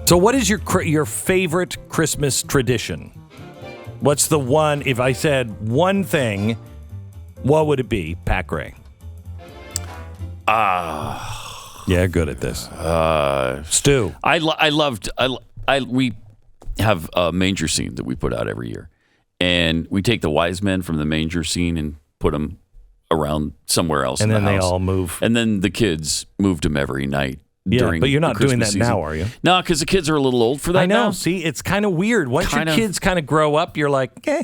So what is your favorite Christmas tradition? What's the one, if I said one thing, what would it be, Pat Gray? Yeah, good at this. Stu. We have a manger scene that we put out every year. And we take the wise men from the manger scene and put them around somewhere else and in the then house. They all move. And then the kids moved them every night. Yeah, but you're not doing that season. now, are you? No, because the kids are a little old for that I know. now. See, it's kind of weird. Once your kids kind of grow up, you're like, eh.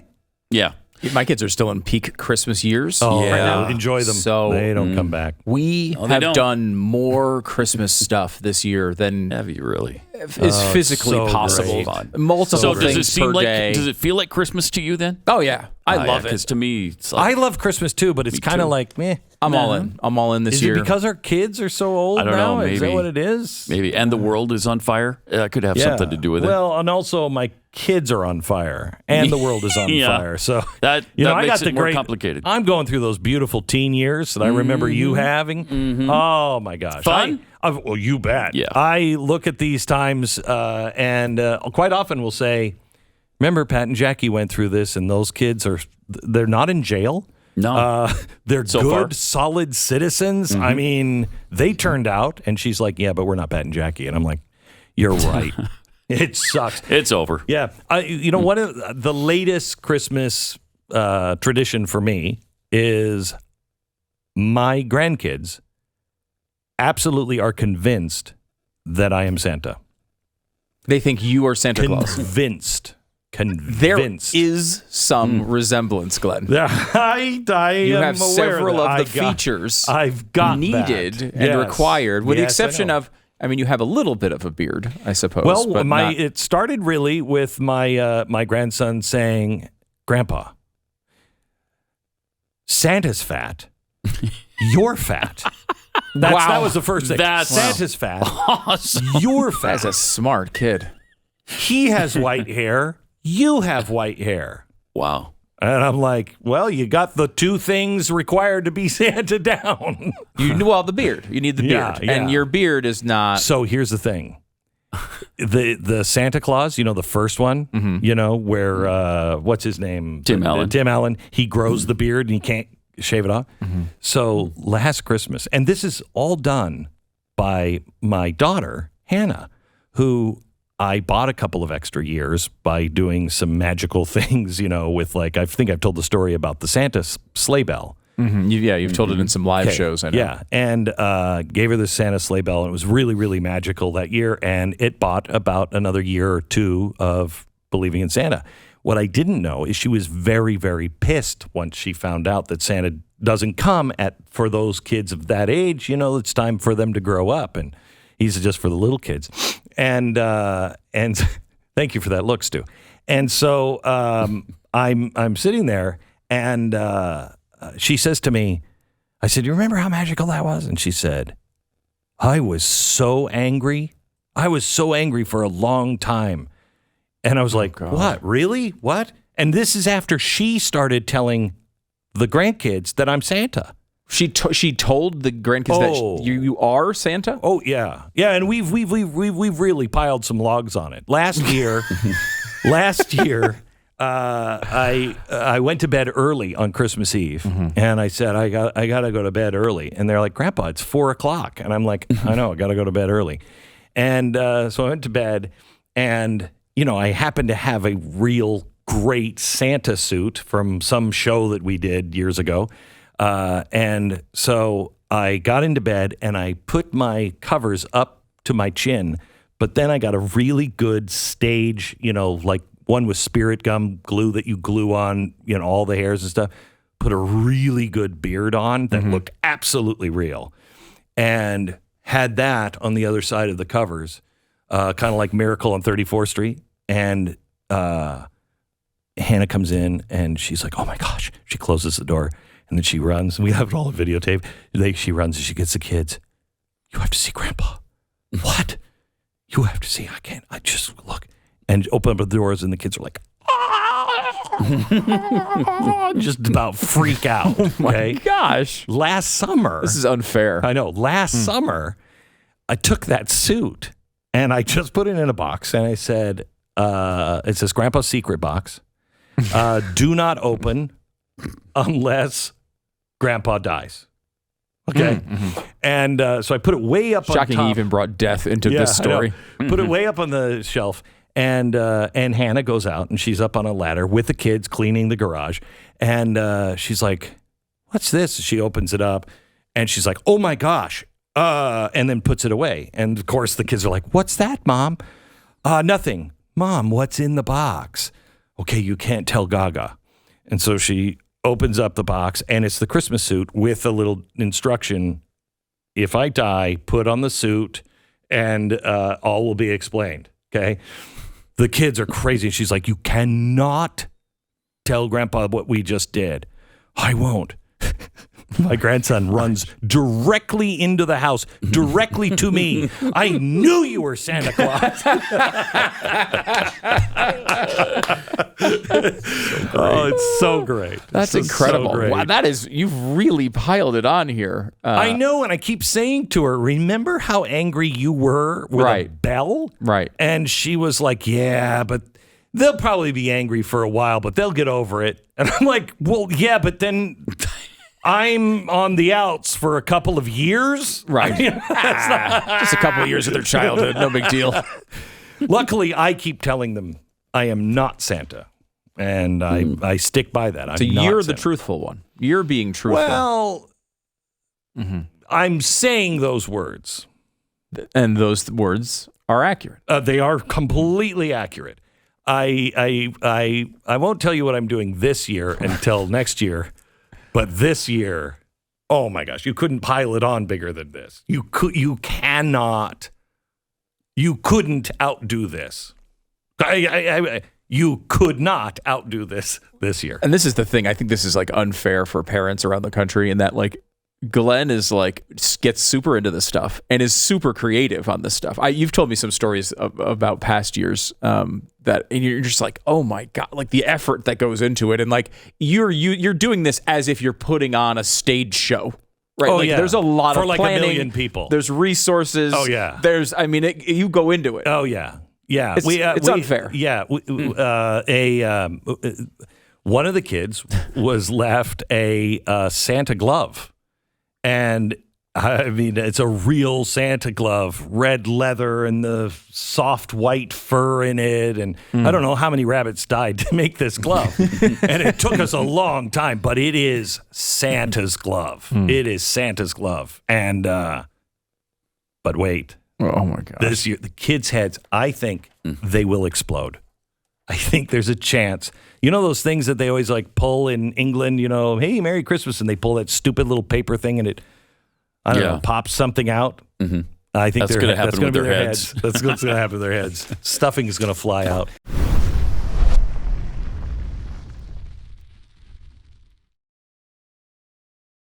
Yeah. My kids are still in peak Christmas years. Oh, right now. Enjoy them. So they don't come back. We have done more Christmas stuff this year than have you really is physically possible. Multiple so does it seem per day. Does it feel like Christmas to you then? Oh yeah, I love it. Because to me, it's like, I love Christmas too, but it's kind of like meh. I'm all in. I'm all in this year. Is it because our kids are so old I don't now? know. Maybe. Is that what it is? Maybe. And the world is on fire. That could have something to do with it. Well, and also my kids are on fire, and the world is on fire. So that I makes got it more complicated. I'm going through those beautiful teen years that I remember you having. Mm-hmm. Oh my gosh, fun. Well, you bet. Yeah. I look at these times, and quite often will say, "Remember, Pat and Jackie went through this, and those kids they're not in jail." No. They're so good, far. solid citizens. Mm-hmm. I mean, they turned out, and she's like, yeah, but we're not Pat and Jackie. And I'm like, you're right. It sucks. It's over. Yeah. One of the latest Christmas tradition for me is my grandkids absolutely are convinced that I am Santa. They think you are Santa Claus. Convinced. There is some resemblance, Glenn. You you am have several of the features features I've got needed and required, with the exception of, you have a little bit of a beard, I suppose. Well, but it started really with my grandson saying, "Grandpa, Santa's fat. You're fat." That was the first thing. Santa's fat. Awesome. You're fat. That's a smart kid. He has white hair. You have white hair. Wow. And I'm like, well, you got the two things required to be Santa down. The beard. You need the beard. Yeah. And your beard is not. So here's the thing. The Santa Claus, the first one, where, what's his name? Tim Allen. Tim Allen. He grows the beard and he can't shave it off. Mm-hmm. So last Christmas, and this is all done by my daughter, Hannah, who I bought a couple of extra years by doing some magical things, with I think I've told the story about the Santa sleigh bell. Mm-hmm. You've told it in some live shows, I know. Yeah, and gave her the Santa sleigh bell, and it was really, really magical that year, and it bought about another year or two of believing in Santa. What I didn't know is she was very, very pissed once she found out that Santa doesn't come for those kids of that age. It's time for them to grow up, and he's just for the little kids. And thank you for that look, Stu. And so I'm sitting there, and she says to me, I said, "You remember how magical that was?" And she said, "I was so angry. I was so angry for a long time." And I was like, "What? Really? What?" And this is after she started telling the grandkids that I'm Santa. She told the grandkids that you are Santa? Oh yeah. Yeah, and we've really piled some logs on it. Last year I went to bed early on Christmas Eve, and I said I got to go to bed early, and they're like, "Grandpa, it's 4:00," and I'm like, "I know, I got to go to bed early," and so I went to bed, and I happened to have a real great Santa suit from some show that we did years ago, and so I got into bed and I put my covers up to my chin, but then I got a really good stage, like one with spirit gum glue that you glue on, all the hairs and stuff. Put a really good beard on that looked absolutely real, and had that on the other side of the covers, kind of like Miracle on 34th Street. And Hannah comes in and she's like, "Oh my gosh!" She closes the door and then she runs. We have it all on videotape. She runs and she gets the kids. "You have to see Grandpa." "What?" "You have to see. I can't. I just look." And open up the doors and the kids are like, just about freak out. Oh my gosh. Last summer. This is unfair. I know. Last summer, I took that suit And I just put it in a box, and I said, it says Grandpa's secret box. Do not open unless Grandpa dies. Okay. Mm-hmm. And so I put it way up on top. Shocking he even brought death into this story. Put it way up on the shelf. And Hannah goes out, and she's up on a ladder with the kids cleaning the garage. And she's like, what's this? She opens it up, and she's like, oh, my gosh. And then puts it away. And, of course, the kids are like, what's that, Mom? Nothing. Mom, what's in the box? Okay, you can't tell Gaga. And so she opens up the box, and it's the Christmas suit with a little instruction. If I die, put on the suit, and all will be explained. Okay? The kids are crazy. She's like, you cannot tell Grandpa what we just did. I won't. My grandson runs directly into the house, directly to me. I knew you were Santa Claus. Oh, it's so great. That's incredible. So great. Wow, you've really piled it on here. I know, and I keep saying to her, remember how angry you were with a bell? Right. And she was like, yeah, but they'll probably be angry for a while, but they'll get over it. And I'm like, well, yeah, but then I'm on the outs for a couple of years. Right. I mean, just a couple of years of their childhood. No big deal. Luckily, I keep telling them I am not Santa. And I stick by that. So you're the truthful one. You're being truthful. Well, I'm saying those words. And those words are accurate. They are completely accurate. I won't tell you what I'm doing this year until next year. But this year, oh my gosh, you couldn't pile it on bigger than this. You couldn't outdo this. You could not outdo this year. And this is the thing. I think this is like unfair for parents around the country in that like Glenn is like gets super into this stuff and is super creative on this stuff. You've told me some stories about past years that and you're just like, oh my God, like the effort that goes into it, and like you're doing this as if you're putting on a stage show, right? Oh, like, yeah. There's a lot for of like planning. 1 million people. There's resources. Oh yeah. You go into it. Oh yeah. Yeah. It's unfair. Yeah. One of the kids was left a Santa glove. And I mean, it's a real Santa glove, red leather and the soft white fur in it. And I don't know how many rabbits died to make this glove. And it took us a long time, but it is Santa's glove. It is Santa's glove. And, but wait. Oh my God. This year, the kids' heads, I think they will explode. I think there's a chance. You know those things that they always like pull in England, hey, Merry Christmas, and they pull that stupid little paper thing and it, I don't know, pops something out. Mm-hmm. I think that's going to happen with their heads. That's what's going to happen to their heads. Stuffing is going to fly out.